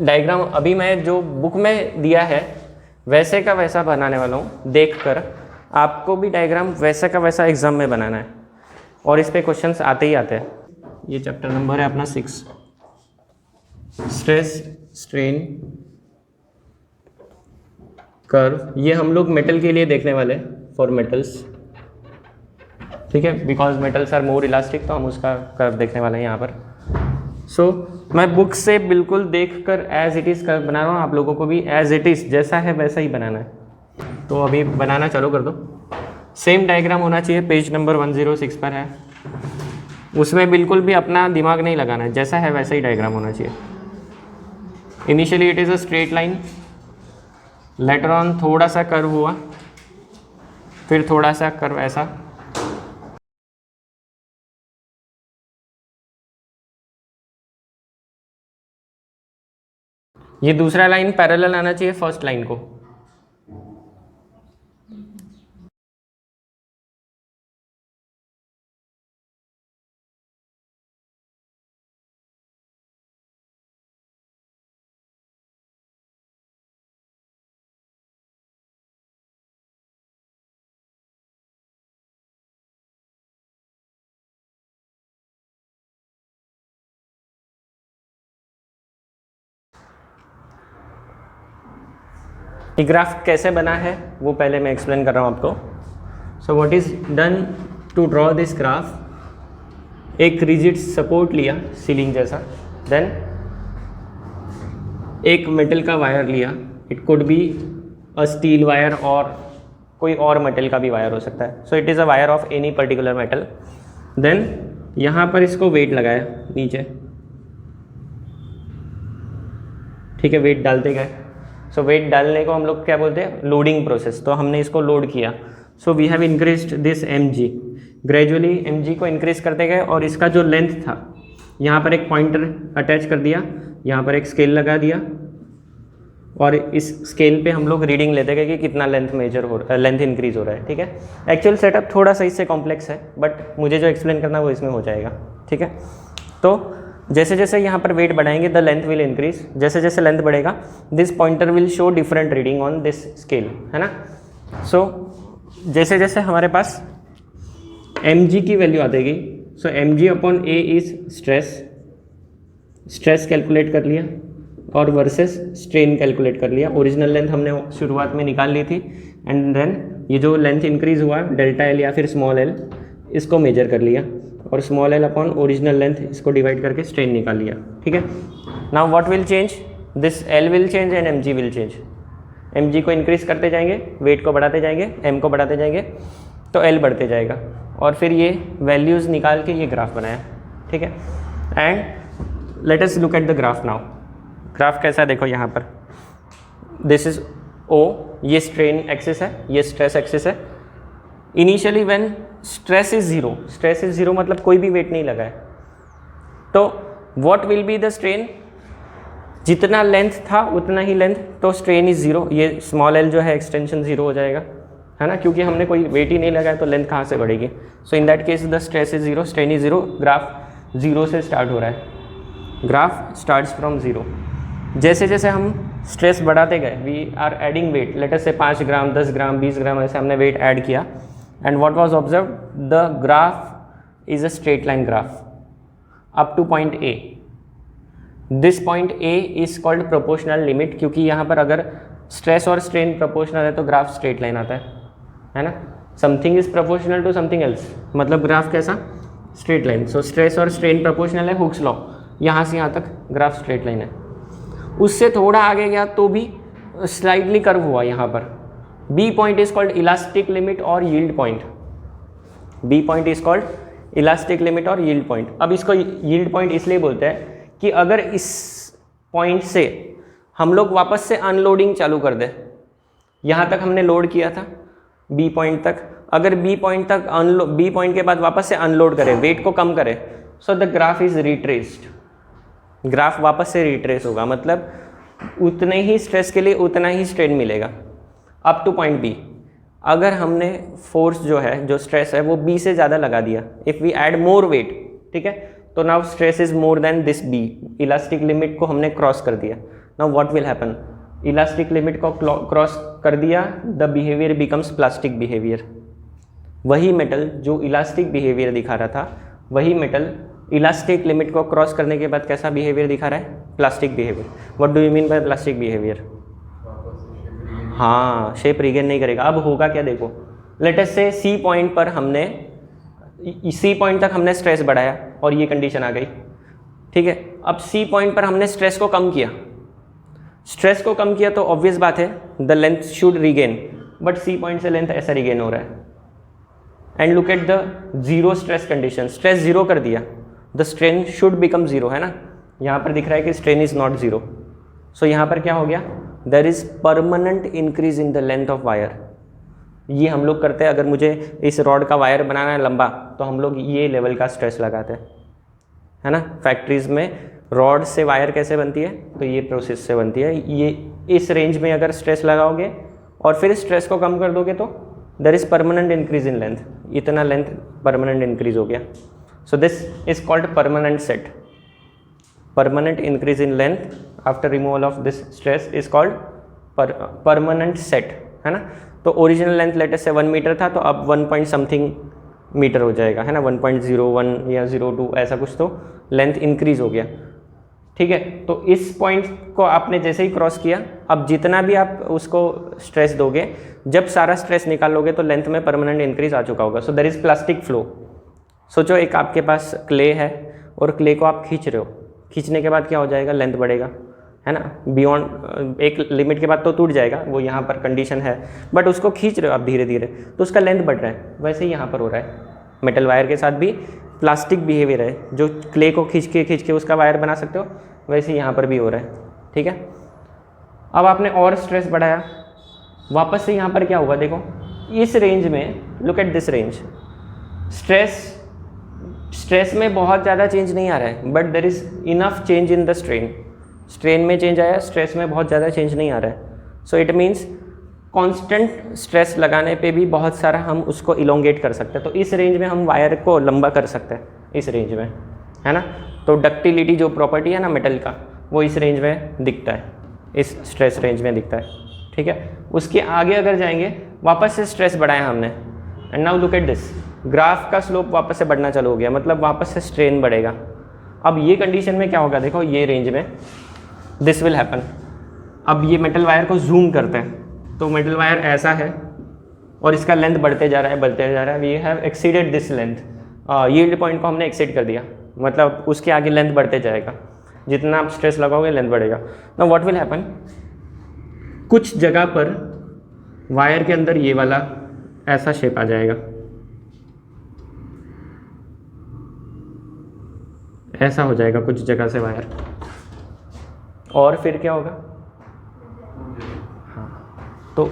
Diagram अभी मैं जो बुक में दिया है वैसे का वैसा बनाने वाला हूँ, देखकर आपको भी डायग्राम वैसा का वैसा एग्जाम में बनाना है और इस पे क्वेश्चंस आते ही आते हैं। ये चैप्टर नंबर है अपना 6, स्ट्रेस स्ट्रेन कर्व। ये हम लोग मेटल के लिए देखने वाले हैं, फॉर मेटल्स, ठीक है, because metals are more elastic, तो हम उसका कर्व देखने वाले हैं यहाँ पर। सो मैं बुक से बिल्कुल देखकर एज इट इज़ कर्व बना रहा हूँ, आप लोगों को भी एज इट इज़ जैसा है वैसा ही बनाना है। तो अभी बनाना चालू कर दो। सेम डायग्राम होना चाहिए, पेज नंबर 106 पर है, उसमें बिल्कुल भी अपना दिमाग नहीं लगाना है, जैसा है वैसा ही डायग्राम होना चाहिए। Initially it is a straight line, later on थोड़ा सा कर्व हुआ, फिर थोड़ा सा कर्व ऐसा, ये दूसरा लाइन पैरेलल आना चाहिए फर्स्ट लाइन को। ये ग्राफ कैसे बना है वो पहले मैं एक्सप्लेन कर रहा हूँ आपको। So what is done to draw this graph, एक रिजिड सपोर्ट लिया सीलिंग जैसा, देन एक मेटल का वायर लिया, it could be a steel wire और कोई और मेटल का भी वायर हो सकता है। So it is a wire of any particular metal. Then यहाँ पर इसको वेट लगाया नीचे, ठीक है, वेट डालते गए। सो वेट डालने को हम लोग क्या बोलते हैं, लोडिंग प्रोसेस। तो हमने इसको लोड किया, so we have increased this mg, gradually mg को इंक्रीज करते गए और इसका जो लेंथ था, यहाँ पर एक पॉइंटर अटैच कर दिया, यहाँ पर एक स्केल लगा दिया और इस स्केल पे हम लोग रीडिंग लेते गए कि कितना लेंथ मेजर हो रहा है, लेंथ इंक्रीज हो रहा है, ठीक है। एक्चुअल सेटअप थोड़ा सा इससे कॉम्प्लेक्स है, बट मुझे जो एक्सप्लेन करना है वो इसमें हो जाएगा, ठीक है। तो जैसे जैसे यहाँ पर वेट बढ़ाएंगे द लेंथ विल इंक्रीज, जैसे जैसे लेंथ बढ़ेगा this pointer will show different reading on this scale, है ना। सो जैसे जैसे हमारे पास mg की वैल्यू आएगी, सो mg upon a is stress, stress calculate कर लिया और वर्सेस स्ट्रेन कैलकुलेट कर लिया। ओरिजिनल लेंथ हमने शुरुआत में निकाल ली थी एंड देन ये जो लेंथ इंक्रीज हुआ डेल्टा एल या फिर स्मॉल एल, इसको मेजर कर लिया और small L upon original length इसको डिवाइड करके स्ट्रेन निकाल लिया, ठीक है। Now what will change, this L will change and mg will change. mg को इंक्रीज करते जाएंगे, वेट को बढ़ाते जाएंगे, m को बढ़ाते जाएंगे, तो l बढ़ते जाएगा और फिर ये वैल्यूज़ निकाल के ये ग्राफ बनाया, ठीक है। And let us look at the graph now. Graph कैसा है देखो, यहाँ पर दिस इज O, ये स्ट्रेन एक्सिस है, ये स्ट्रेस एक्सिस है। Initially when stress is zero, stress is zero मतलब कोई भी वेट नहीं लगा है, तो what will be the strain, जितना लेंथ था उतना ही लेंथ, तो स्ट्रेन इज जीरो। ये स्मॉल एल जो है एक्सटेंशन जीरो हो जाएगा, है ना, क्योंकि हमने कोई वेट ही नहीं लगाया तो लेंथ कहाँ से बढ़ेगी। So in that case the stress is zero, strain is zero. Graph zero से स्टार्ट हो रहा है, ग्राफ स्टार्ट्स फ्रॉम जीरो। जैसे जैसे हम स्ट्रेस बढ़ाते गए, we are adding weight, let us से 5 ग्राम 10 ग्राम 20 ग्राम ऐसे हमने वेट ऐड किया and what was observe, the graph is a straight line graph up to point A। This point A is called proportional limit, क्योंकि यहाँ पर अगर stress और strain proportional है तो ग्राफ स्ट्रेट लाइन आता है ना। Something is proportional to something else, मतलब ग्राफ कैसा, स्ट्रेट लाइन। सो स्ट्रेस और स्ट्रेन प्रोपोर्शनल है, हुक्स लॉ, यहाँ से यहाँ तक ग्राफ स्ट्रेट लाइन है। उससे थोड़ा आगे गया तो भी स्लाइडली कर्व हुआ यहाँ पर। B point is called elastic limit और yield point, B point is called elastic limit और यील्ड पॉइंट। अब इसको यील्ड पॉइंट इसलिए बोलते हैं कि अगर इस पॉइंट से हम लोग वापस से अनलोडिंग चालू कर दें, यहाँ तक हमने लोड किया था B पॉइंट तक, अगर B पॉइंट तक B पॉइंट के बाद वापस से अनलोड करें, वेट को कम करें, so the graph is retraced, graph वापस से रिट्रेस होगा, मतलब उतने ही स्ट्रेस के लिए उतना ही स्ट्रेन मिलेगा अप टू पॉइंट B। अगर हमने फोर्स जो है, जो स्ट्रेस है वो B से ज़्यादा लगा दिया, if we add more weight, ठीक है, तो now stress is more than this B, elastic limit को हमने क्रॉस कर दिया। Now what will happen, elastic limit को क्रॉस कर दिया, the behaviour becomes plastic behaviour. वही मेटल जो इलास्टिक बिहेवियर दिखा रहा था, वही मेटल इलास्टिक लिमिट को क्रॉस करने के बाद कैसा बिहेवियर दिखा रहा है, plastic behaviour. What do you mean bye plastic behaviour? हाँ, शेप रिगेन नहीं करेगा। अब होगा क्या देखो, लेट अस से सी पॉइंट पर हमने, सी पॉइंट तक हमने स्ट्रेस बढ़ाया और ये कंडीशन आ गई, ठीक है। अब सी पॉइंट पर हमने स्ट्रेस को कम किया, स्ट्रेस को कम किया तो ऑब्वियस बात है the length should regain, but C point से लेंथ ऐसा रिगेन हो रहा है। And look at the zero stress condition, stress zero कर दिया, the strain should become zero, है ना। यहाँ पर दिख रहा है कि strain is not zero, so यहाँ पर क्या हो गया, there is permanent increase in the length of wire. ये हम लोग करते हैं, अगर मुझे इस रॉड का वायर बनाना है लंबा, तो हम लोग ये लेवल का स्ट्रेस लगाते हैं, है ना। फैक्ट्रीज में रॉड से वायर कैसे बनती है, तो ये प्रोसेस से बनती है। ये इस रेंज में अगर स्ट्रेस लगाओगे और फिर स्ट्रेस को कम कर दोगे तो there is permanent increase in length, इतना लेंथ परमानेंट इंक्रीज हो गया। So this is called permanent set. Permanent increase in length after removal of this stress is called permanent set, है ना। तो ओरिजिनल लेंथ लेट अस से 1 metre था, तो अब 1 पॉइंट समथिंग मीटर हो जाएगा, है ना, 1.01 या 02 ऐसा कुछ, तो लेंथ इंक्रीज हो गया, ठीक है। तो इस पॉइंट को आपने जैसे ही क्रॉस किया, अब जितना भी आप उसको स्ट्रेस दोगे, जब सारा स्ट्रेस निकालोगे तो लेंथ में परमानेंट इंक्रीज आ चुका होगा। So there is plastic flow. सोचो एक आपके पास क्ले है और क्ले को आप खींच रहे हो, खींचने के बाद क्या हो जाएगा, लेंथ बढ़ेगा, है ना। बियॉन्ड एक लिमिट के बाद तो टूट जाएगा, वो यहाँ पर कंडीशन है, बट उसको खींच रहे हो आप धीरे धीरे, तो उसका लेंथ बढ़ रहा है। वैसे ही यहाँ पर हो रहा है, मेटल वायर के साथ भी प्लास्टिक बिहेवियर है, जो क्ले को खींच के उसका वायर बना सकते हो, वैसे यहाँ पर भी हो रहा है, ठीक है। अब आपने और स्ट्रेस बढ़ाया, वापस से यहाँ पर क्या होगा देखो, इस रेंज में, look at this range, stress में बहुत ज़्यादा चेंज नहीं आ रहा है, but there is enough change in the strain. Strain में चेंज आया, स्ट्रेस में बहुत ज़्यादा चेंज नहीं आ रहा है। So it means constant stress लगाने पे भी बहुत सारा हम उसको इलोंगेट कर सकते हैं। तो इस रेंज में हम वायर को लंबा कर सकते हैं, इस रेंज में, है ना। तो डक्टिलिटी जो प्रॉपर्टी है ना मेटल का, वो इस रेंज में दिखता है, इस स्ट्रेस रेंज में दिखता है, ठीक है। उसके आगे अगर जाएंगे, वापस से स्ट्रेस बढ़ाया हमने, and now look at this, graph का स्लोप वापस से बढ़ना चालू हो गया, मतलब वापस से स्ट्रेन बढ़ेगा। अब ये कंडीशन में क्या होगा देखो, ये रेंज में दिस विल हैपन। अब ये मेटल वायर को जूम करते हैं, तो मेटल वायर ऐसा है और इसका लेंथ बढ़ते जा रहा है, बढ़ते जा रहा है। We have exceeded this length, yield point को हमने एक्सीड कर दिया, मतलब उसके आगे लेंथ बढ़ते जाएगा, जितना आप स्ट्रेस लगाओगे लेंथ बढ़ेगा। नाउ व्हाट विल हैपन, कुछ जगह पर वायर के अंदर ये वाला ऐसा शेप आ जाएगा, ऐसा हो जाएगा कुछ जगह से वायर, और फिर क्या होगा, हाँ, तो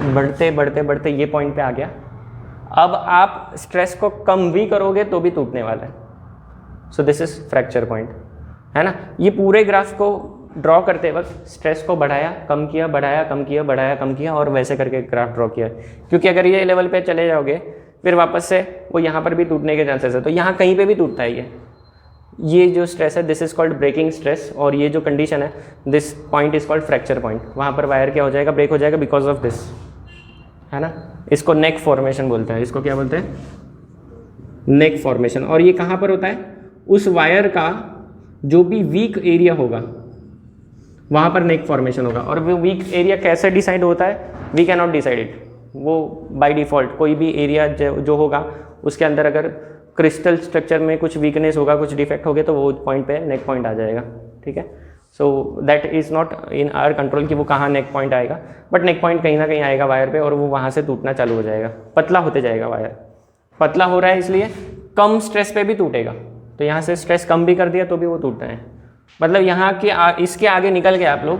बढ़ते बढ़ते बढ़ते ये पॉइंट पे आ गया। अब आप स्ट्रेस को कम भी करोगे तो भी टूटने वाला है। सो दिस इज फ्रैक्चर पॉइंट, है ना। ये पूरे ग्राफ को ड्रॉ करते वक्त स्ट्रेस को बढ़ाया, कम किया, बढ़ाया, कम किया, बढ़ाया, कम किया, और वैसे करके ग्राफ ड्रॉ किया। क्योंकि अगर ये लेवल पे चले जाओगे, फिर वापस से वो यहाँ पर भी टूटने के चांसेस है, तो यहाँ कहीं पे भी टूटता है ये जो स्ट्रेस है, this is called breaking stress, और ये जो कंडीशन है, this point is called fracture point. वहाँ पर वायर क्या हो जाएगा, ब्रेक हो जाएगा बिकॉज ऑफ दिस, है ना। इसको नेक फॉर्मेशन बोलते हैं, इसको क्या बोलते हैं, नेक फॉर्मेशन। और ये कहाँ पर होता है, उस वायर का जो भी वीक एरिया होगा वहाँ पर नेक फॉर्मेशन होगा। और वो वीक एरिया कैसे डिसाइड होता है, we can not decide it, वो बाय डिफ़ॉल्ट कोई भी एरिया जो होगा उसके अंदर अगर क्रिस्टल स्ट्रक्चर में कुछ वीकनेस होगा, कुछ डिफेक्ट हो गया, तो वो पॉइंट पे नेक पॉइंट आ जाएगा, ठीक है। So that is not in our control कि वो कहाँ नेक पॉइंट आएगा, बट नेक पॉइंट कहीं ना कहीं आएगा वायर पे, और वो वहाँ से टूटना चालू हो जाएगा, पतला होते जाएगा वायर। पतला हो रहा है इसलिए कम स्ट्रेस पे भी टूटेगा, तो यहाँ से स्ट्रेस कम भी कर दिया तो भी वो टूटना है। मतलब यहाँ के इसके आगे निकल गए आप लोग,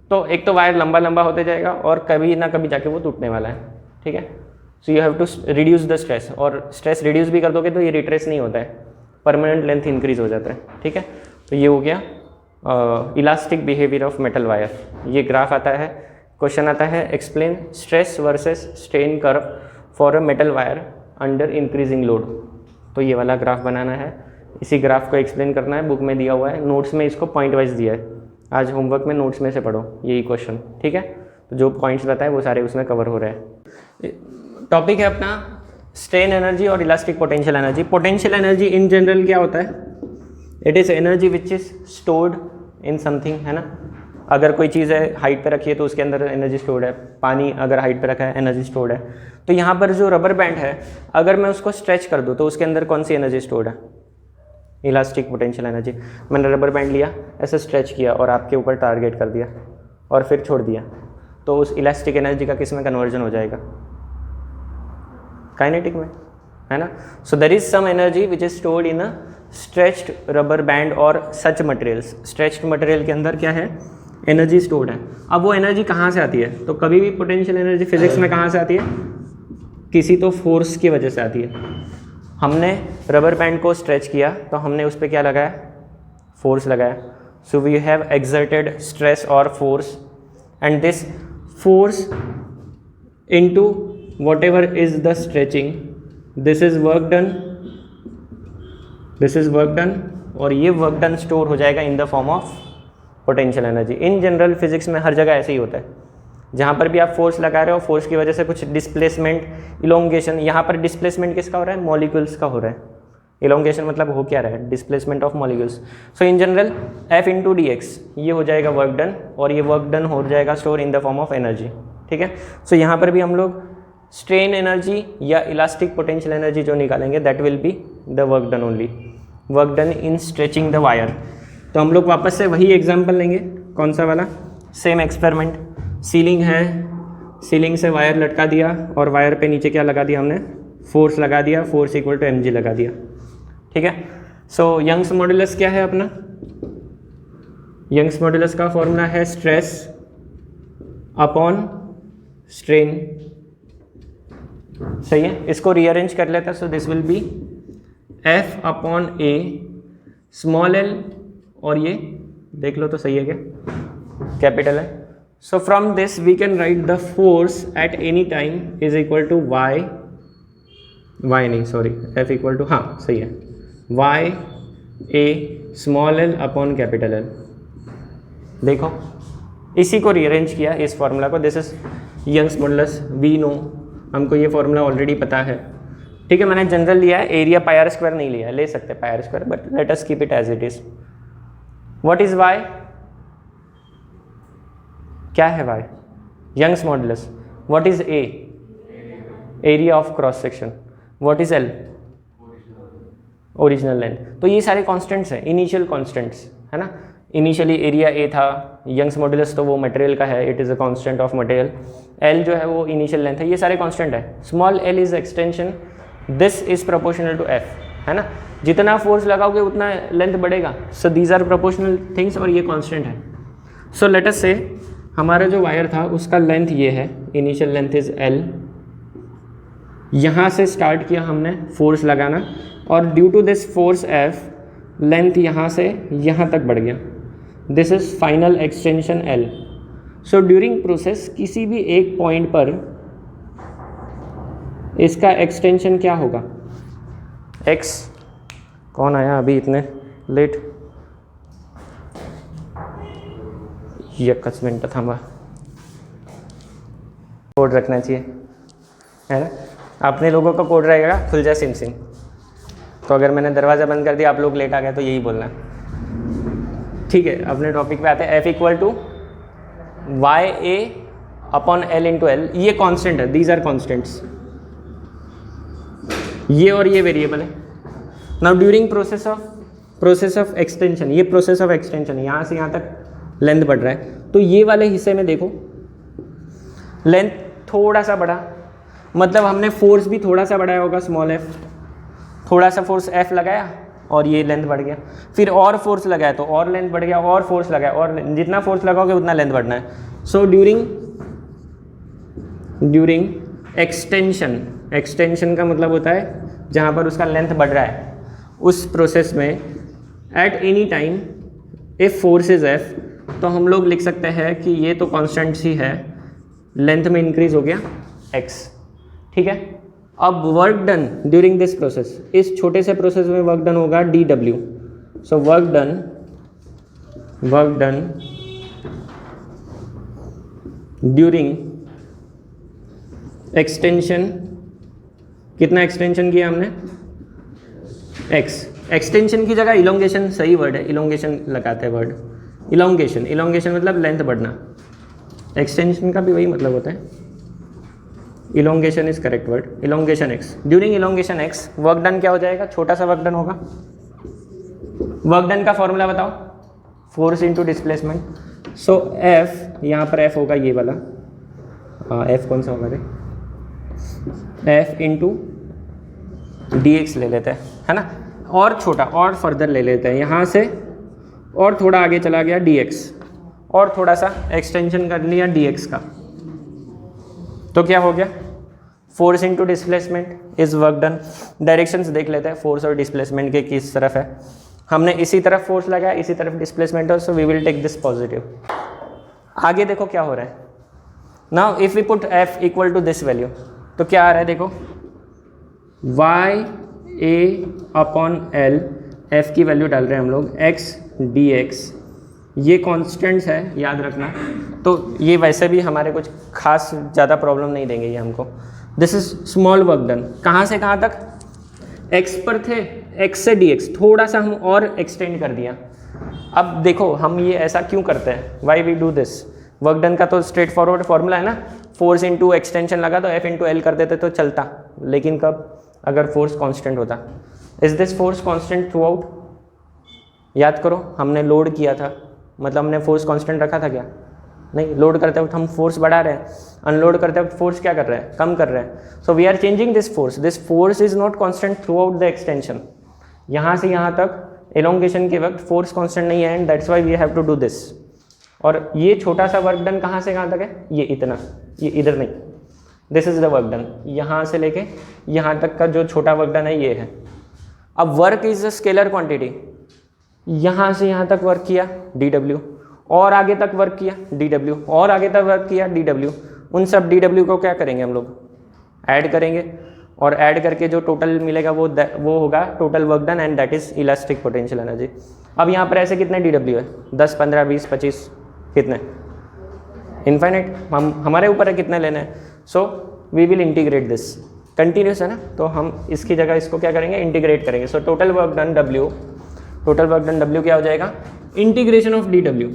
तो एक तो वायर लंबा लंबा होते जाएगा और कभी ना कभी जाके वो टूटने वाला है, ठीक है। So you have to reduce the stress, और स्ट्रेस रिड्यूस भी कर दोगे तो ये रिट्रेस नहीं होता है, परमानेंट लेंथ इंक्रीज हो जाता है, ठीक है। तो ये हो गया elastic behaviour of metal wire. ये ग्राफ आता है, क्वेश्चन आता है, explain stress versus strain curve for a metal wire under increasing load. तो ये वाला ग्राफ बनाना है, इसी ग्राफ को एक्सप्लेन करना है, बुक में दिया हुआ है, नोट्स में इसको पॉइंट वाइज दिया है, आज होमवर्क में नोट्स में से पढ़ो यही क्वेश्चन, ठीक है। तो जो पॉइंट्स बताए वो सारे उसमें कवर हो रहे हैं। टॉपिक है अपना स्ट्रेन एनर्जी और elastic potential energy. Potential energy in general क्या होता है, it is energy which is stored in something, है ना। अगर कोई चीज़ है हाइट पे रखी है तो उसके अंदर एनर्जी स्टोर्ड है, पानी अगर हाइट पे रखा है एनर्जी स्टोर्ड है। तो यहाँ पर जो रबर बैंड है अगर मैं उसको स्ट्रेच कर दूँ तो उसके अंदर कौन सी एनर्जी स्टोर्ड है, इलास्टिक पोटेंशियल एनर्जी। मैंने रबर बैंड लिया, ऐसे स्ट्रेच किया और आपके ऊपर टारगेट कर दिया और फिर छोड़ दिया, तो उस इलास्टिक एनर्जी का किस में कन्वर्जन हो जाएगा, काइनेटिक में, है ना। So there is some energy which is stored in a stretched rubber band और सच मटेरियल्स। स्ट्रेच्ड मटेरियल के अंदर क्या है, एनर्जी स्टोर्ड है। अब वो एनर्जी कहाँ से आती है, तो कभी भी पोटेंशियल एनर्जी फिजिक्स में कहाँ से आती है, किसी तो फोर्स की वजह से आती है। हमने रबर बैंड को स्ट्रेच किया तो हमने उस पर क्या लगाया, फोर्स लगाया। So we have exerted stress और force and this force into whatever is the stretching, this is work done, this is work done, और ये वर्क डन स्टोर हो जाएगा इन the form of potential energy. In general physics में हर जगह ऐसे ही होता है, जहाँ पर भी आप फोर्स लगा रहे हो फोर्स की वजह से कुछ डिस्प्लेसमेंट, इलोंगेशन, यहाँ पर डिस्प्लेसमेंट किसका हो रहा है, मॉलिक्यूल्स का हो रहा है। इलोंगेशन मतलब हो क्या रहा है, displacement of molecules. So in general F into D x ये हो जाएगा वर्क डन, और ये वर्क डन हो जाएगा store in the form of energy, ठीक है। सो यहाँ पर भी हम लोग स्ट्रेन एनर्जी या इलास्टिक पोटेंशियल एनर्जी जो निकालेंगे that will be the work done only, work done in stretching the wire. तो हम लोग वापस से वही एग्जांपल लेंगे, कौन सा वाला, सेम एक्सपेरिमेंट। सीलिंग है, सीलिंग से वायर लटका दिया और वायर पे नीचे क्या लगा दिया हमने, फोर्स लगा दिया, फोर्स इक्वल टू mg लगा दिया, ठीक है। सो यंग्स मॉडुलस क्या है अपना, यंग्स मॉडुलस का फॉर्मूला है स्ट्रेस अपॉन स्ट्रेन, सही है। इसको रीअरेंज कर लेता, so this will be F upon A small l, और ये देख लो तो सही है क्या, कैपिटल है। So from this we can write the force at any time is equal to y नहीं सॉरी F इक्वल टू, हाँ सही है, y A small l upon capital L। देखो इसी को रीअरेंज किया इस फॉर्मूला को, this is Young's modulus, we know, हमको ये फॉर्मूला ऑलरेडी पता है, ठीक है। मैंने जनरल लिया है, एरिया पाई आर स्क्वायर नहीं लिया है, ले सकते pi R square, but let us keep it as it is. What is Y, क्या है Y, Young's modulus. What is A, area of cross section. What is L, original length. तो ये सारे कॉन्स्टेंट्स हैं, इनिशियल कॉन्स्टेंट्स, है ना। Initially area A था, Young's modulus तो वो मटेरियल का है, it is a constant of material. L जो है वो इनिशियल लेंथ है, ये सारे कांस्टेंट है। Small L is extension, this is proportional to F, है ना। जितना फोर्स लगाओगे उतना लेंथ बढ़ेगा। So these are proportional things और ये कांस्टेंट है। सो लेट अस से हमारा जो वायर था उसका लेंथ ये है, इनिशियल लेंथ इज एल। यहाँ से स्टार्ट किया हमने फोर्स लगाना और due to this force F length यहाँ से यहाँ तक बढ़ गया, this is final extension L। So during process किसी भी एक पॉइंट पर इसका एक्सटेंशन क्या होगा, x। कौन आया अभी इतने लेट, 1 मिनट थांबा, कोड रखना चाहिए, है ना। अपने लोगों का कोड रहेगा खुल जाए सिम सिम, तो अगर मैंने दरवाज़ा बंद कर दिया आप लोग लेट आ गए तो यही बोलना, ठीक है। अपने टॉपिक पे आते हैं। F equal to Y A upon L into L, ये कांस्टेंट है, दीज आर कांस्टेंट्स, ये और ये वेरिएबल है। Now during process of extension, ये प्रोसेस ऑफ एक्सटेंशन, यहाँ से यहाँ तक लेंथ बढ़ रहा है, तो ये वाले हिस्से में देखो लेंथ थोड़ा सा बढ़ा, मतलब हमने फोर्स भी थोड़ा सा बढ़ाया होगा, स्मॉल एफ, थोड़ा सा फोर्स एफ लगाया और ये लेंथ बढ़ गया, फिर और फोर्स लगाया तो और लेंथ बढ़ गया, और फोर्स लगाया और जितना फोर्स लगाओगे उतना लेंथ बढ़ना है। सो ड्यूरिंग एक्सटेंशन का मतलब होता है जहाँ पर उसका लेंथ बढ़ रहा है, उस प्रोसेस में eight any time if force is F, तो हम लोग लिख सकते हैं कि ये तो कांस्टेंट ही है, लेंथ में इंक्रीज हो गया x, ठीक है। अब work done during this process, इस छोटे से प्रोसेस में वर्क डन होगा dw. So work done during extension, कितना एक्सटेंशन किया हमने x, एक्सटेंशन की जगह इलोंगेशन सही वर्ड है, इलोंगेशन लगाते हैं वर्ड, इलोंगेशन मतलब लेंथ बढ़ना, एक्सटेंशन का भी वही मतलब होता है, elongation is correct word, elongation x. During elongation x work done क्या हो जाएगा, छोटा सा वर्क डन होगा. वर्क डन का फॉर्मूला बताओ, फोर्स इनटू डिस्प्लेसमेंट. सो f, यहाँ पर f होगा ये वाला, f कौन सा होगा रे, f इंटू dx ले लेते हैं, है ना, और छोटा और फर्दर ले लेते हैं यहाँ से, और थोड़ा आगे चला गया dx, और थोड़ा सा एक्सटेंशन कर लिया dx का, तो क्या हो गया, force into displacement is work done. Directions देख लेते हैं फोर्स और डिस्प्लेसमेंट के किस तरफ है. हमने इसी तरफ फोर्स लगाया, इसी तरफ डिस्प्लेसमेंट है, so we will take this positive. आगे देखो क्या हो रहा है. Now if we put f equal to this value, तो क्या आ रहा है देखो, y a upon l, f की वैल्यू डाल रहे हैं हम लोग, x dx, ये कॉन्स्टेंट्स है याद रखना, तो ये वैसे भी हमारे कुछ खास ज़्यादा प्रॉब्लम नहीं देंगे ये हमको. This is small work done, कहाँ से कहाँ तक, x पर थे, x से dx, थोड़ा सा हम और एक्सटेंड कर दिया. अब देखो हम ये ऐसा क्यों करते हैं, why we do this. Work done का तो स्ट्रेट फॉरवर्ड फॉर्मूला है ना, फोर्स इंटू एक्सटेंशन लगा तो f इंटू एल कर देते तो चलता, लेकिन कब, अगर फोर्स कांस्टेंट होता. Is this force constant through out, याद करो हमने लोड किया था, मतलब हमने फोर्स कांस्टेंट रखा था क्या, नहीं. लोड करते वक्त हम फोर्स बढ़ा रहे हैं, अनलोड करते वक्त फोर्स क्या कर रहे हैं, कम कर रहे हैं. So we are changing this force is not constant throughout the extension. यहाँ से यहाँ तक एलोंगेशन के वक्त फोर्स कांस्टेंट नहीं है, and that's why we have to do this. और ये छोटा सा वर्क डन कहाँ से कहाँ तक है, ये इतना, ये इधर नहीं, this is the work done. यहाँ से लेके यहाँ तक का जो छोटा वर्क डन है ये है. अब work is a scalar quantity, यहाँ से यहाँ तक वर्क किया dw, और आगे तक वर्क किया dw, और आगे तक वर्क किया dw. उन सब dw को क्या करेंगे हम लोग, ऐड करेंगे, और ऐड करके जो टोटल मिलेगा वो होगा total work done, and that is elastic potential energy. अब यहाँ पर ऐसे कितने dw है, 10, 15, 20, 25, कितने, इनफाइनाइट. हमारे ऊपर है कितने लेने हैं. So we will integrate this, continuous है ना, तो हम इसकी जगह इसको क्या करेंगे, इंटीग्रेट करेंगे. So total work done w क्या हो जाएगा, इंटीग्रेशन ऑफ dw,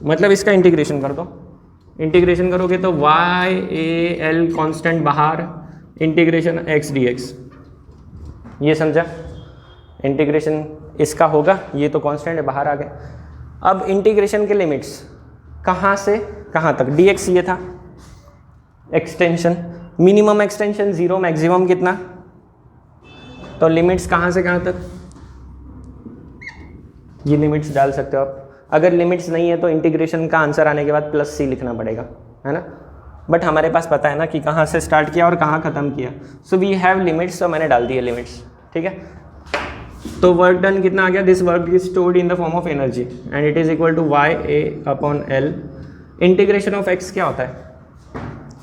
मतलब इसका इंटीग्रेशन कर दो. इंटीग्रेशन करोगे तो y a l कांस्टेंट बाहर, इंटीग्रेशन x dx, ये समझा. इंटीग्रेशन इसका होगा, ये तो कांस्टेंट है बाहर आ गए. अब इंटीग्रेशन के लिमिट्स कहाँ से कहाँ तक, dx ये था एक्सटेंशन, मिनिमम एक्सटेंशन 0, मैक्सिमम कितना, तो लिमिट्स कहाँ से कहाँ तक, ये लिमिट्स डाल सकते हो आप. अगर लिमिट्स नहीं है तो इंटीग्रेशन का आंसर आने के बाद +c लिखना पड़ेगा, है ना. बट हमारे पास पता है ना कि कहाँ से स्टार्ट किया और कहाँ ख़त्म किया. सो वी हैव लिमिट्स, तो मैंने डाल दिए लिमिट्स, ठीक है. तो वर्क डन कितना आ गया, this work is stored in the form of energy, and it is equal to y a upon l. Integration of x क्या होता है,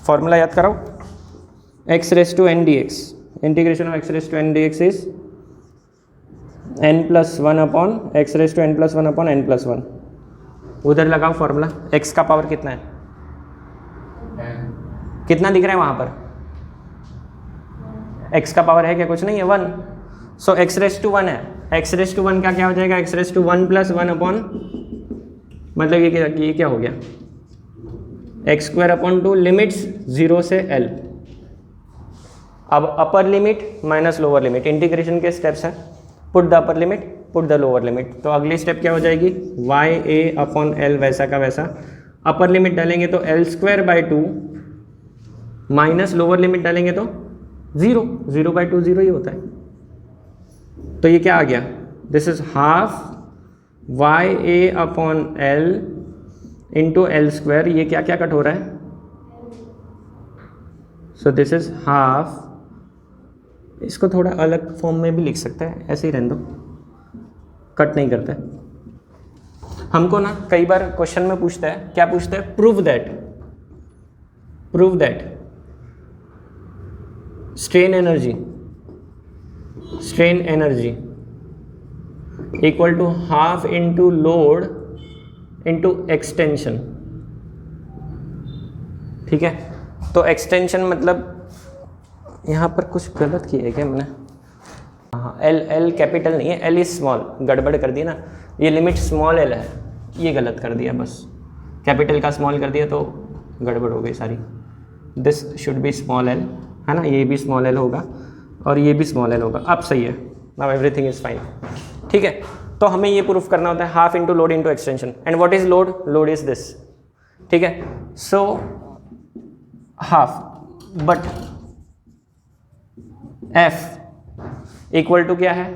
फॉर्मूला याद कराओ, x raise to n dx. Integration of x raise to n dx is n+1 upon x raise to n+1 upon n+1. उधर लगाओ formula, x का power कितना है, कितना दिख रहा है वहाँ पर, x का पावर है क्या, कुछ नहीं है, 1. सो x रेस टू 1 है, x रेस टू 1 का क्या हो जाएगा, x रेस टू 1+1 अपॉन, मतलब ये क्या हो गया, x² अपॉन 2, लिमिट्स 0 से l. अब upper limit minus lower limit, integration के स्टेप्स हैं, put the upper limit, put the lower limit. तो अगली स्टेप क्या हो जाएगी, y a अपॉन l वैसा का वैसा. अपर लिमिट डालेंगे तो l²/2 माइनस लोअर लिमिट डालेंगे तो 0/2 0 ही होता है. तो ये क्या आ गया, this is half y a upon l into l². ये क्या क्या कट हो रहा है, सो दिस इज हाफ. इसको थोड़ा अलग फॉर्म में भी लिख सकते हैं, ऐसे ही रहने दो, कट नहीं करते. हमको ना कई बार क्वेश्चन में पूछता है, क्या पूछता है, prove that strain energy equal to half into load into extension. ठीक है, तो एक्सटेंशन मतलब यहाँ पर कुछ गलत किया है क्या मैंने? हाँ, एल कैपिटल नहीं है, एल इज स्मॉल, गड़बड़ कर दी ना, ये लिमिट स्मॉल एल है, ये गलत कर दिया, बस कैपिटल का स्मॉल कर दिया तो गड़बड़ हो गई सारी। This should be small L, है ना, ये भी स्मॉल एल होगा और ये भी स्मॉल एल होगा। अब सही है, नाउ एवरीथिंग इज फाइन। ठीक है, तो हमें ये प्रूफ करना होता है half into load into extension. And what is load? Load is this. ठीक है, so half but F equal to क्या है?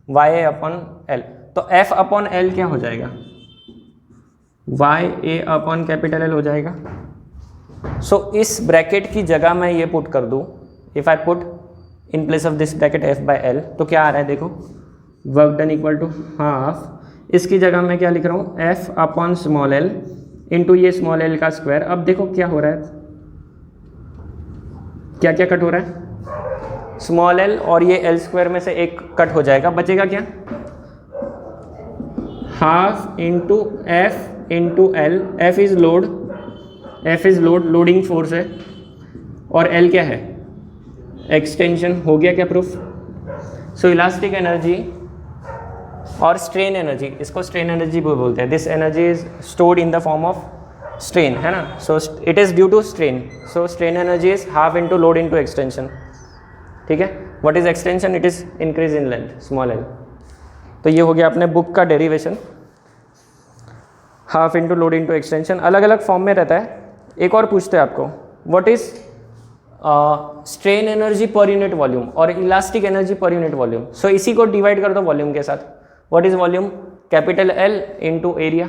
Y upon L. तो एफ अपॉन एल क्या हो जाएगा? Y A upon capital L हो जाएगा। सो इस ब्रैकेट की जगह मैं ये पुट कर दूँ, if I put in place of this bracket F by L, तो क्या आ रहा है देखो, work done equal to half, इसकी जगह मैं क्या लिख रहा हूँ? F upon small L into ये स्मॉल एल का स्क्वायर। अब देखो क्या हो रहा है, क्या क्या कट हो रहा है? स्मॉल एल और ये एल स्क्वायर में से एक कट हो जाएगा, बचेगा क्या? Half into F into L. F is load, F is load, loading force है, और एल क्या है? एक्सटेंशन। हो गया क्या प्रूफ? सो इलास्टिक एनर्जी और स्ट्रेन एनर्जी, इसको स्ट्रेन एनर्जी बोलते हैं। This energy is stored in the form of strain, है ना, so it is due to strain. So strain energy is half into load into extension. ठीक है, what is extension? It is increase in length, small L. तो ये हो गया अपने book का derivation, half into load into extension. अलग अलग फॉर्म में रहता है। एक और पूछते हैं आपको, what is strain energy per unit volume और elastic energy per unit volume. So इसी को डिवाइड कर दो वॉल्यूम के साथ। What is volume? Capital L into area.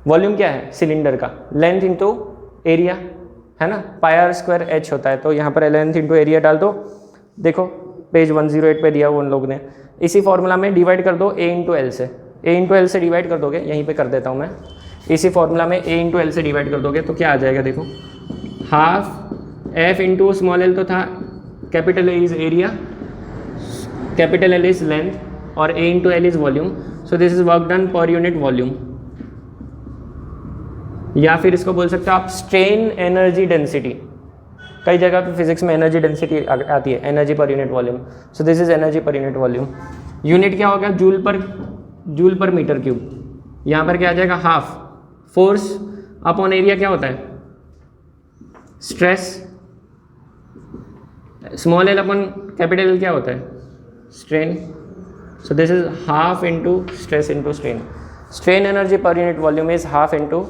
Volume क्या है? सिलेंडर का। लेंथ इंटू एरिया, है ना, पाई आर स्क्वायर एच होता है। तो यहाँ पर लेंथ इंटू एरिया डाल दो, देखो पेज 108 पे दिया हुआ उन लोग ने। इसी फॉर्मूला में डिवाइड कर दो ए इंटू एल से। ए इंटू एल से डिवाइड कर दोगे, यहीं पे कर देता हूँ मैं। इसी फॉर्मूला में ए इंटू एल से डिवाइड कर दोगे तो क्या आ जाएगा देखो, half F into small L तो था, capital A is area, capital L is length, और A into L is volume. So this is work done per unit volume, या फिर इसको बोल सकते हो आप स्ट्रेन एनर्जी डेंसिटी। कई जगह पे फिजिक्स में एनर्जी डेंसिटी आती है, energy per unit volume. So this is energy per unit volume. Unit क्या होगा? जूल पर मीटर क्यूब। यहाँ पर क्या आ जाएगा? हाफ। फोर्स अपॉन एरिया क्या होता है? Stress. Small L upon capital L क्या होता है? Strain. So this is half into stress into strain. Strain energy per unit volume is half into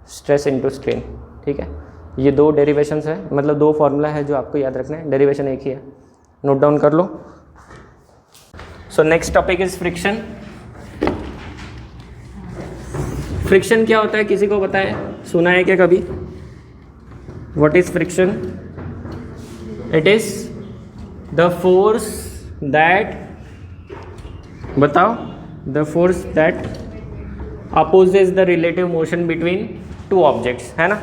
stress into strain. ठीक है, ये दो डेरिवेशंस है, मतलब दो फॉर्मूला है जो आपको याद रखना है, डेरिवेशन एक ही है, नोट डाउन कर लो। So next topic is friction. Friction क्या होता है, किसी को पता है? सुना है क्या कभी? What is friction? It is the force that, बताओ, the force that opposes the relative motion between two objects, है ना।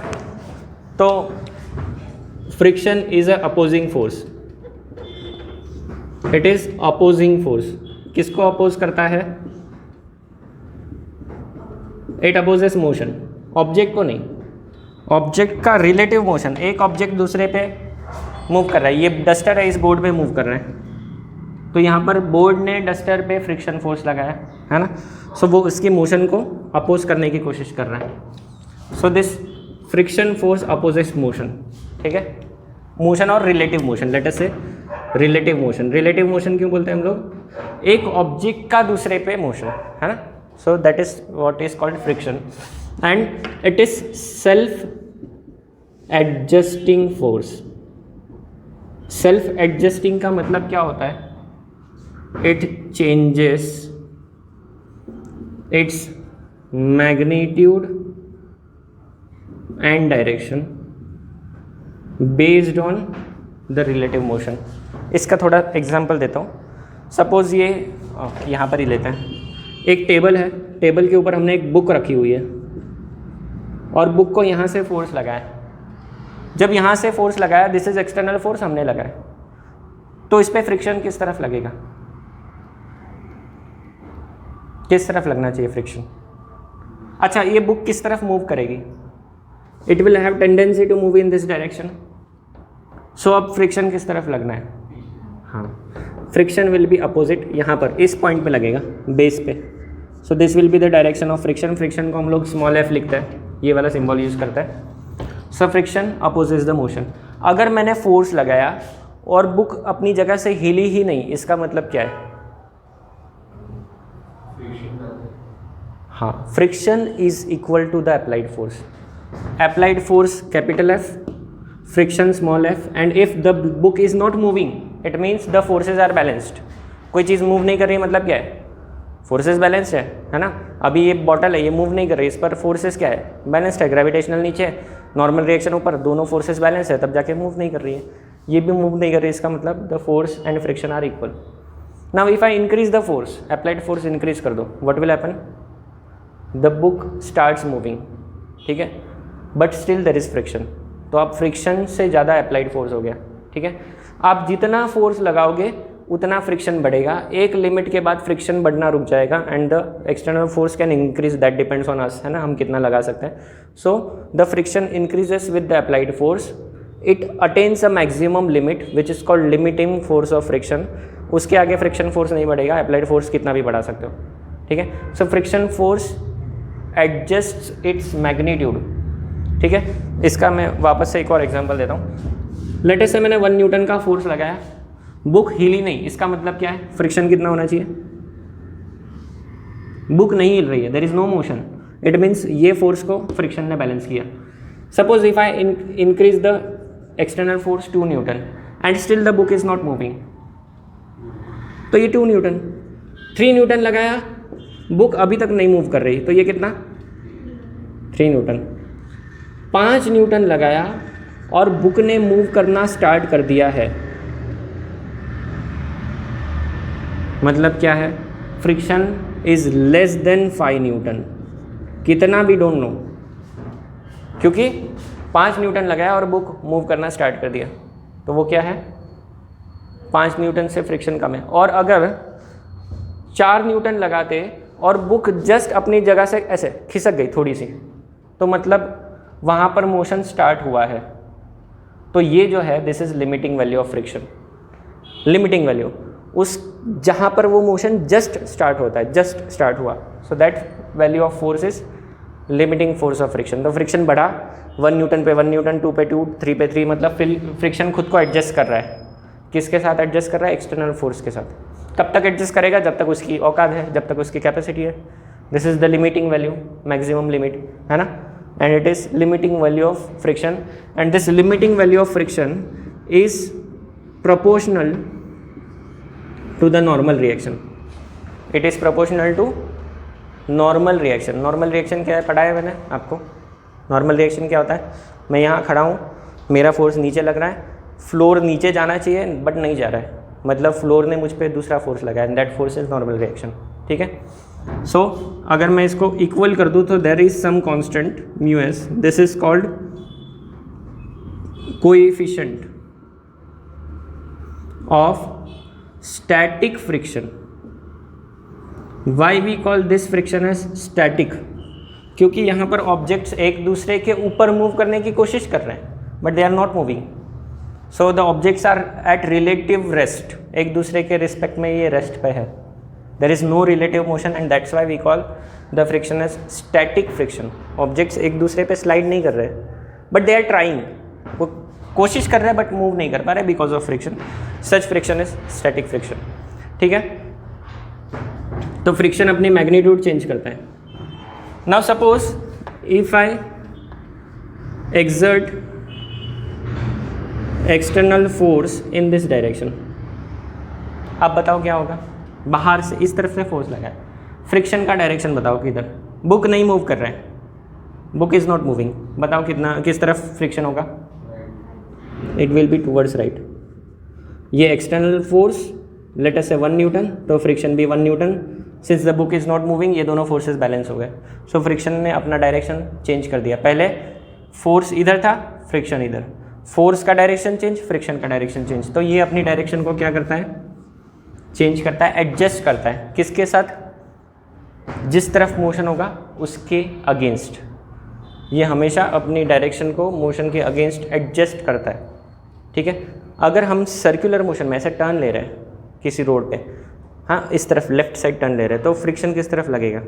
तो friction is a opposing force, it is opposing force. किसको अपोज करता है? इट अपोजेस मोशन, ऑब्जेक्ट को नहीं, object का रिलेटिव मोशन। एक ऑब्जेक्ट दूसरे पे मूव कर रहा है, ये डस्टर है, इस बोर्ड पे मूव कर रहा है, तो यहाँ पर बोर्ड ने डस्टर पे फ्रिक्शन फोर्स लगाया है ना, सो वो इसकी मोशन को अपोज करने की कोशिश कर रहा है। So this friction force opposes motion. ठीक है, मोशन और रिलेटिव मोशन, लेट अस से रिलेटिव मोशन। रिलेटिव मोशन क्यों बोलते हैं हम लोग? एक ऑब्जेक्ट का दूसरे पे मोशन, है ना, so that is what is called friction. And it is self adjusting force. Self adjusting का मतलब क्या होता है? It changes its magnitude and direction based on the relative motion. इसका थोड़ा एग्जांपल देता हूँ। सपोज ये यहाँ पर ही लेते हैं, एक टेबल है, टेबल के ऊपर हमने एक बुक रखी हुई है और बुक को यहाँ से फोर्स लगाया, जब यहाँ से फोर्स लगाया, दिस इज एक्सटर्नल फोर्स हमने लगाया, तो इस पर फ्रिक्शन किस तरफ लगेगा, किस तरफ लगना चाहिए फ्रिक्शन? अच्छा, ये बुक किस तरफ मूव करेगी? It will have tendency to move in this direction. So अब फ्रिक्शन किस तरफ लगना है? हाँ, फ्रिक्शन विल बी अपोजिट, यहाँ पर इस पॉइंट पे लगेगा, बेस पे। So this will be the direction of friction. Friction को हम लोग स्मॉल एफ लिखते हैं, ये वाला सिंबल यूज करता है। So friction opposites the motion. अगर मैंने फोर्स लगाया और बुक अपनी जगह से हिली ही नहीं, इसका मतलब क्या है? हाँ, friction is equal to the applied force. Applied force capital F, friction small F, and if the book is not moving it means the forces are balanced. कोई चीज़ मूव नहीं कर रही मतलब क्या है? फोर्सेस बैलेंस्ड है ना। अभी ये बॉटल है, ये मूव नहीं कर रही, इस पर फोर्सेस क्या है? बैलेंस्ड है। ग्रेविटेशनल नीचे है, नॉर्मल रिएक्शन ऊपर, दोनों फोर्सेस बैलेंस है, तब जाके मूव नहीं कर रही है। ये भी मूव नहीं कर रही, इसका मतलब the force and friction are equal. Now if I increase the force, applied force increase कर दो, what will happen? The book starts moving, ठीक है, but still there is friction. तो अब फ्रिक्शन से ज़्यादा अप्लाइड फोर्स हो गया, ठीक है। आप जितना फोर्स लगाओगे उतना फ्रिक्शन बढ़ेगा, एक लिमिट के बाद फ्रिक्शन बढ़ना रुक जाएगा, and the external force can increase, that depends on us, है ना, हम कितना लगा सकते हैं। So the friction increases with the applied force, it attains a maximum limit which is called limiting force of friction. उसके आगे फ्रिक्शन फोर्स नहीं बढ़ेगा, अप्लाइड फोर्स कितना भी बढ़ा सकते हो, ठीक है। So friction force adjust its magnitude, ठीक है। इसका मैं वापस से एक और एग्जांपल देता हूँ। लेट अस से मैंने 1 न्यूटन का फोर्स लगाया, बुक हिली नहीं, इसका मतलब क्या है? फ्रिक्शन कितना होना चाहिए? बुक नहीं हिल रही है, there is no motion, it means ये फोर्स को फ्रिक्शन ने बैलेंस किया। Suppose if I increase the external force 2 newton and still the book is not moving, तो ये 2 न्यूटन। 3 न्यूटन लगाया, बुक अभी तक नहीं मूव कर रही, तो ये कितना? 3 न्यूटन। 5 न्यूटन लगाया और बुक ने मूव करना स्टार्ट कर दिया है, मतलब क्या है? Friction is less than 5 Newton. कितना भी डोंट नो, क्योंकि 5 न्यूटन लगाया और बुक मूव करना स्टार्ट कर दिया, तो वो क्या है? 5 न्यूटन से फ्रिक्शन कम है। और अगर 4 न्यूटन लगाते और बुक जस्ट अपनी जगह से ऐसे खिसक गई थोड़ी सी, तो मतलब वहाँ पर मोशन स्टार्ट हुआ है। तो ये जो है, this is limiting value of friction. Limiting value उस जहाँ पर वो मोशन जस्ट स्टार्ट होता है, जस्ट स्टार्ट हुआ, so that value of force is limiting force of friction. तो फ्रिक्शन बढ़ा, 1 न्यूटन पे 1 न्यूटन, 2 पे 2, 3 पे 3, मतलब फ्रिक्शन खुद को एडजस्ट कर रहा है। किसके साथ एडजस्ट कर रहा है? एक्सटर्नल फोर्स के साथ। कब तक एडजस्ट करेगा? जब तक उसकी औकात है, जब तक उसकी कैपेसिटी है। This is the limiting value, maximum limit, है ना, and it is limiting value of friction, and this limiting value of friction is proportional to the normal reaction. It is proportional to normal reaction. Normal reaction क्या है? पढ़ाया मैंने आपको। Normal reaction क्या होता है? मैं यहाँ खड़ा हूँ, मेरा फोर्स नीचे लग रहा है, फ्लोर नीचे जाना चाहिए बट नहीं जा रहा है, मतलब फ्लोर ने मुझ पर दूसरा फोर्स लगाया, and that force is normal reaction, ठीक है। सो अगर मैं इसको इक्वल कर दूँ तो there is some constant mu S, this is called coefficient of static friction. Why we call this friction as static? क्योंकि यहाँ पर ऑब्जेक्ट्स एक दूसरे के ऊपर मूव करने की कोशिश कर रहे हैं, but they are not moving, so the objects are at relative rest, एक दूसरे के रिस्पेक्ट में ये रेस्ट पे है, there is no relative motion, and that's why we call the friction as static friction. Objects एक दूसरे पे स्लाइड नहीं कर रहे, बट दे आर ट्राइंग, वो कोशिश कर रहे हैं बट मूव नहीं कर पा रहे because of friction. Such friction is static friction, ठीक है। तो फ्रिक्शन अपनी मैग्नीट्यूड चेंज करता है। Now suppose if I exert external force in this direction, अब बताओ क्या होगा? बाहर से इस तरफ से फोर्स लगा है, फ्रिक्शन का डायरेक्शन बताओ किधर? बुक नहीं मूव कर रहा है, बुक इज नॉट मूविंग, बताओ कितना, किस तरफ फ्रिक्शन होगा? It will be towards right. ये एक्सटर्नल फोर्स लेट अस से 1 न्यूटन, तो फ्रिक्शन भी 1 Newton, since the book is not moving, ये दोनों फोर्सेस बैलेंस हो गए, सो फ्रिक्शन ने अपना डायरेक्शन चेंज कर दिया। पहले फोर्स इधर था, फ्रिक्शन इधर, फोर्स का डायरेक्शन चेंज, फ्रिक्शन का डायरेक्शन चेंज। तो ये अपनी डायरेक्शन को क्या करता है, चेंज करता है, एडजस्ट करता है। किसके साथ, जिस तरफ मोशन होगा उसके अगेंस्ट। ये हमेशा अपनी डायरेक्शन को मोशन के अगेंस्ट एडजस्ट करता है, ठीक है। अगर हम सर्कुलर मोशन में ऐसे टर्न ले रहे हैं किसी रोड पे, हाँ इस तरफ लेफ्ट साइड टर्न ले रहे हैं, तो फ्रिक्शन किस तरफ लगेगा,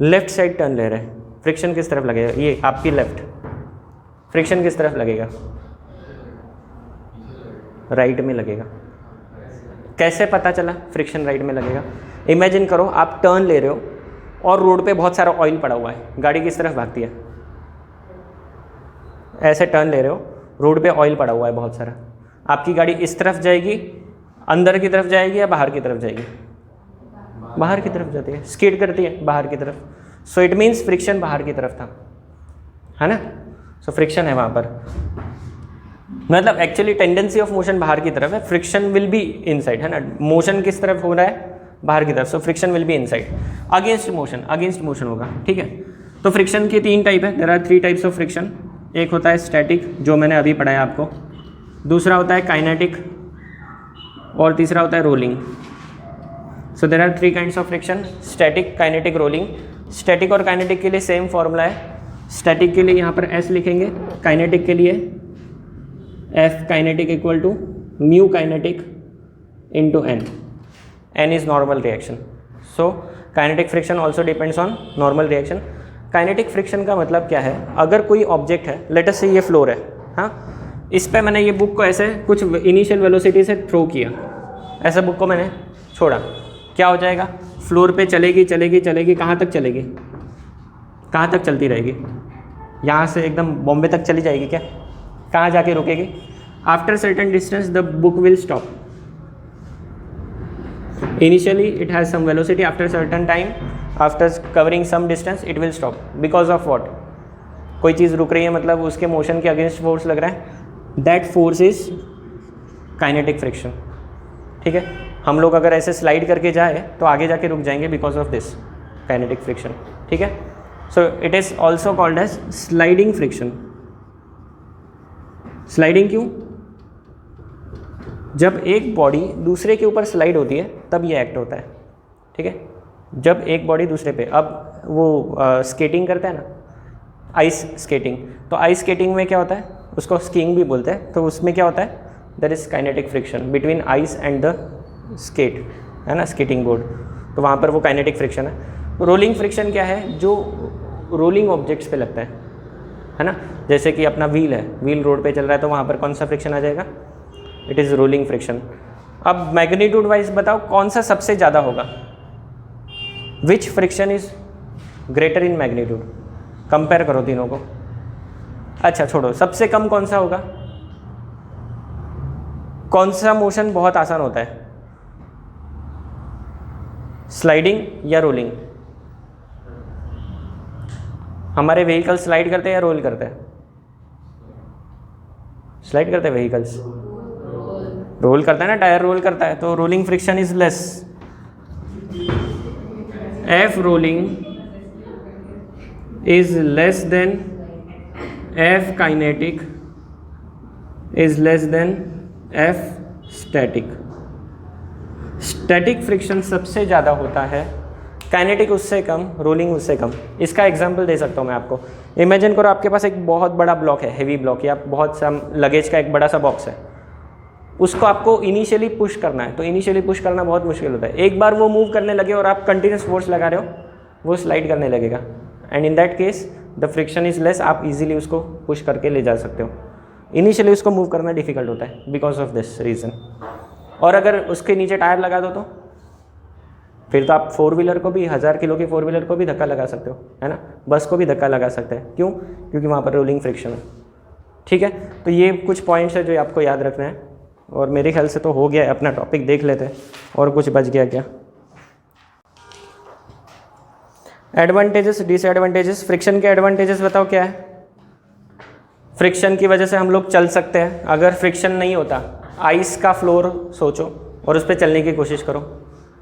लेफ्ट साइड टर्न ले रहे हैं, फ्रिक्शन किस तरफ लगेगा, ये आपकी लेफ्ट, फ्रिक्शन किस तरफ लगेगा, राइट में लगेगा। कैसे पता चला फ्रिक्शन राइट में लगेगा? इमेजिन करो आप टर्न ले रहे हो और रोड पे बहुत सारा ऑयल पड़ा हुआ है, गाड़ी किस तरफ भागती है, ऐसे टर्न ले रहे हो, रोड पे ऑयल पड़ा हुआ है बहुत सारा, आपकी गाड़ी इस तरफ जाएगी, अंदर की तरफ जाएगी या बाहर की तरफ जाएगी, बाहर की तरफ जाती है, स्किड करती है बाहर की तरफ। सो इट मीन्स फ्रिक्शन बाहर की तरफ था, है ना। सो फ्रिक्शन है वहाँ पर, मतलब एक्चुअली टेंडेंसी ऑफ मोशन बाहर की तरफ है, फ्रिक्शन विल बी इनसाइड, है ना। मोशन किस तरफ हो रहा है, बाहर की तरफ, so friction will be inside. Against motion होगा, ठीक है। तो फ्रिक्शन की 3 टाइप है, there are 3 types of friction. एक होता है स्टैटिक, जो मैंने अभी पढ़ाया आपको, दूसरा होता है काइनेटिक, और तीसरा होता है rolling. So there are 3 kinds of friction, static, kinetic, rolling. Static और काइनेटिक के लिए सेम फॉर्मूला है। स्टैटिक के लिए यहाँ पर S लिखेंगे, काइनेटिक के लिए F kinetic equal to mu kinetic into N। N is normal reaction. So kinetic friction also depends on normal reaction. Kinetic friction का मतलब क्या है, अगर कोई ऑब्जेक्ट है, लेट अस से ये फ्लोर है, हाँ, इस पे मैंने ये बुक को ऐसे कुछ इनिशियल वेलोसिटी से थ्रो किया, ऐसे बुक को मैंने छोड़ा, क्या हो जाएगा, फ्लोर पे चलेगी चलेगी चलेगी, कहाँ तक चलेगी, कहाँ तक चलती रहेगी, यहाँ से एकदम बॉम्बे तक चली जाएगी क्या, कहाँ जाके रुकेगी, after certain distance the book will stop. Initially it has some velocity, after certain time, after covering some distance it will stop because of what, कोई चीज़ रुक रही है मतलब उसके मोशन के अगेंस्ट फोर्स लग रहा है, that force is kinetic friction, ठीक है। हम लोग अगर ऐसे स्लाइड करके जाए तो आगे जाके रुक जाएंगे because of this kinetic friction, ठीक है। So it is also called as sliding friction. Sliding क्यों, जब एक बॉडी दूसरे के ऊपर स्लाइड होती है तब ये एक्ट होता है, ठीक है। जब एक बॉडी दूसरे पे, अब वो स्केटिंग करता है ना, आइस स्केटिंग, तो आइस स्केटिंग में क्या होता है, उसको स्कीइंग भी बोलते हैं, तो उसमें क्या होता है, there is kinetic friction between ice and the skate, है ना, स्केटिंग बोर्ड, तो वहाँ पर वो काइनेटिक फ्रिक्शन है। रोलिंग फ्रिक्शन क्या है, जो रोलिंग ऑब्जेक्ट्स पे लगता है ना, जैसे कि अपना व्हील है, व्हील रोड पे चल रहा है तो वहाँ पर कौन सा फ्रिक्शन आ जाएगा, इट इज़ रोलिंग फ्रिक्शन। अब मैग्नीट्यूड वाइज बताओ कौन सा सबसे ज़्यादा होगा, which friction is greater in magnitude, compare करो तीनों को। अच्छा छोड़ो, सबसे कम कौन सा होगा, कौन सा मोशन बहुत आसान होता है, स्लाइडिंग या रोलिंग? हमारे व्हीकल स्लाइड करते हैं या रोल करते हैं? स्लाइड करते हैं व्हीकल्स, रोल करता है ना, टायर रोल करता है, तो rolling friction is less. F rolling is less than F kinetic is less than F static. Static friction सबसे ज़्यादा होता है, काइनेटिक उससे कम, रोलिंग उससे कम। इसका एग्जांपल दे सकता हूँ मैं आपको। इमेजिन करो आपके पास एक बहुत बड़ा ब्लॉक है, हेवी ब्लॉक, या बहुत सा लगेज का एक बड़ा सा बॉक्स है, उसको आपको इनिशियली पुश करना है, तो इनिशियली पुश करना बहुत मुश्किल होता है। एक बार वो मूव करने लगे और आप कंटिन्यूस फोर्स लगा रहे हो, वो स्लाइड करने लगेगा, and in that case the friction is less, आप इजीली उसको पुश करके ले जा सकते हो। इनिशियली उसको मूव करना डिफिकल्ट होता है बिकॉज ऑफ दिस रीज़न। और अगर उसके नीचे टायर लगा दो तो फिर तो आप 4 व्हीलर को भी, 1000 किलो की 4 व्हीलर को भी धक्का लगा सकते हो, है ना, बस को भी धक्का लगा सकते हैं। क्यों? क्योंकि वहाँ पर रोलिंग फ्रिक्शन है, ठीक है। तो ये कुछ पॉइंट्स है जो आपको याद रखना है, और मेरे ख्याल से तो हो गया है। अपना टॉपिक देख लेते हैं और कुछ बच गया क्या। Advantages, disadvantages. फ्रिक्शन के एडवांटेजेस बताओ क्या है। फ्रिक्शन की वजह से हम लोग चल सकते हैं। अगर फ्रिक्शन नहीं होता, आइस का फ्लोर सोचो और उस पर चलने की कोशिश करो,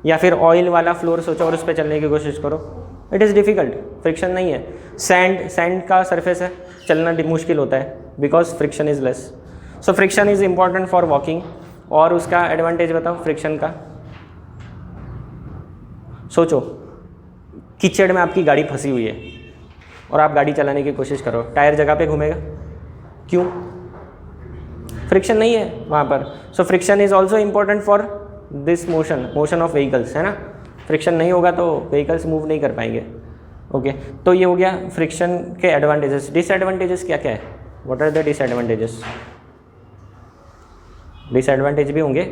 या फिर ऑयल वाला फ्लोर सोचो और उस पर चलने की कोशिश करो, इट इज़ डिफ़िकल्ट, फ्रिक्शन नहीं है। सैंड का सरफेस है, चलना मुश्किल होता है because friction is less. So friction is important for walking. और उसका एडवांटेज बताओ फ्रिक्शन का। सोचो कीचड़ में आपकी गाड़ी फंसी हुई है और आप गाड़ी चलाने की कोशिश करो, टायर जगह पे घूमेगा? क्यों? फ्रिक्शन नहीं है वहाँ पर। So friction is also important for this motion of vehicles, है ना। फ्रिक्शन नहीं होगा तो व्हीकल्स मूव नहीं कर पाएंगे। ओके, तो ये हो गया फ्रिक्शन के एडवांटेजेस। डिसएडवांटेजेस क्या क्या है? What are the disadvantages? Disadvantage भी होंगे।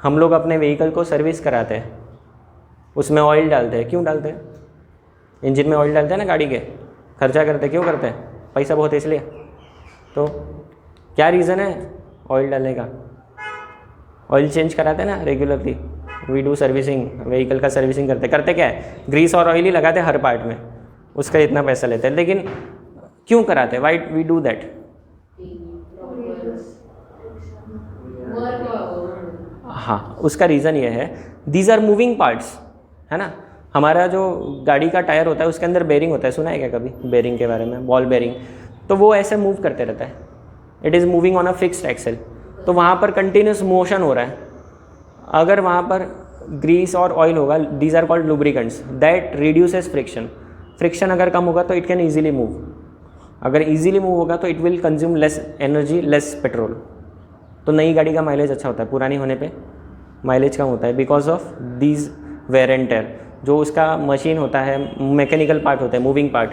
हम लोग अपने व्हीकल को सर्विस कराते हैं, उसमें ऑयल डालते हैं। क्यों डालते हैं? इंजन में ऑयल डालते हैं ना गाड़ी के, खर्चा करते हैं। क्यों करते हैं? पैसा बहुत है इसलिए। तो क्या रीज़न है ऑयल डालने का? ऑयल चेंज कराते हैं ना regularly, we do servicing, vehicle का सर्विसिंग करते क्या है, ग्रीस और ऑयल ही लगाते हैं हर पार्ट में, उसका इतना पैसा लेते हैं। लेकिन क्यों कराते हैं? Why we do that? हाँ, उसका रीज़न ये है, दीज आर मूविंग पार्ट्स, है ना। हमारा जो गाड़ी का टायर होता है उसके अंदर बेरिंग होता है, सुना है क्या कभी बेरिंग के बारे में? Ball bearing. तो वो ऐसे मूव करते रहता है, it is moving on a fixed axle. तो वहाँ पर कंटिन्यूस मोशन हो रहा है। अगर वहाँ पर ग्रीस और ऑयल होगा, these are called lubricants, that reduces friction. Friction अगर कम होगा तो इट कैन ईजिली मूव। अगर ईजिली मूव होगा तो it will consume less energy, less petrol. तो नई गाड़ी का माइलेज अच्छा होता है, पुरानी होने पे माइलेज कम होता है because of these where and tear. जो उसका मशीन होता है, मैकेनिकल पार्ट होता है, मूविंग पार्ट,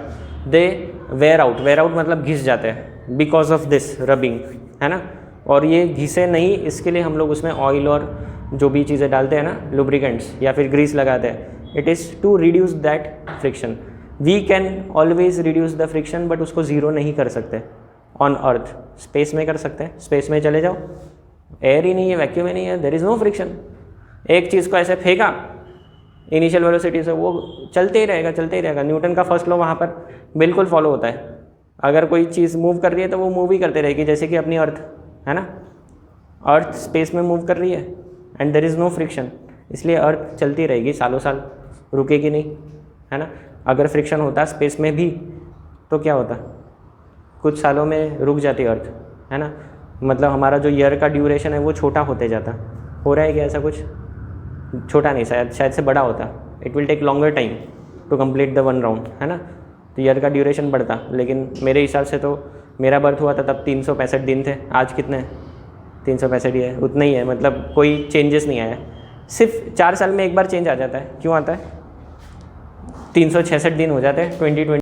दे वेयर आउट मतलब घिस जाते हैं बिकॉज ऑफ दिस रबिंग, है ना। और ये घिसे नहीं, इसके लिए हम लोग उसमें ऑयल और जो भी चीज़ें डालते हैं ना, लुब्रिकेंट्स या फिर ग्रीस लगाते हैं, it is to reduce that friction. We can always reduce the friction, but उसको ज़ीरो नहीं कर सकते ऑन अर्थ। स्पेस में कर सकते हैं, स्पेस में चले जाओ, एयर ही नहीं है, वैक्यूम ही नहीं है, देयर इज़ नो फ्रिक्शन। एक चीज़ को ऐसे फेंका इनिशियल वेलोसिटी से, वो चलते ही रहेगा। न्यूटन का फर्स्ट लॉ वहाँ पर बिल्कुल फॉलो होता है। अगर कोई चीज़ मूव कर रही है तो वो मूव ही करते रहेगी, जैसे कि अपनी अर्थ, है ना। अर्थ स्पेस में मूव कर रही है and there is no friction, इसलिए अर्थ चलती रहेगी, सालों साल रुकेगी नहीं, है ना। अगर फ्रिक्शन होता स्पेस में भी तो क्या होता, कुछ सालों में रुक जाती अर्थ, है ना। मतलब हमारा जो ईयर का ड्यूरेशन है वो छोटा होते जाता। हो रहा है क्या ऐसा कुछ? छोटा नहीं, शायद से बड़ा होता। It will take longer time to complete the one round, है ना। तो ईयर का ड्यूरेशन बढ़ता, लेकिन मेरे हिसाब से तो मेरा बर्थ हुआ था तब 365 दिन थे, आज कितने हैं? 365 ही है, उतना ही है। मतलब कोई चेंजेस नहीं आया, सिर्फ 4 साल में एक बार चेंज आ जाता है। क्यों आता है? 366 दिन हो जाते हैं 2020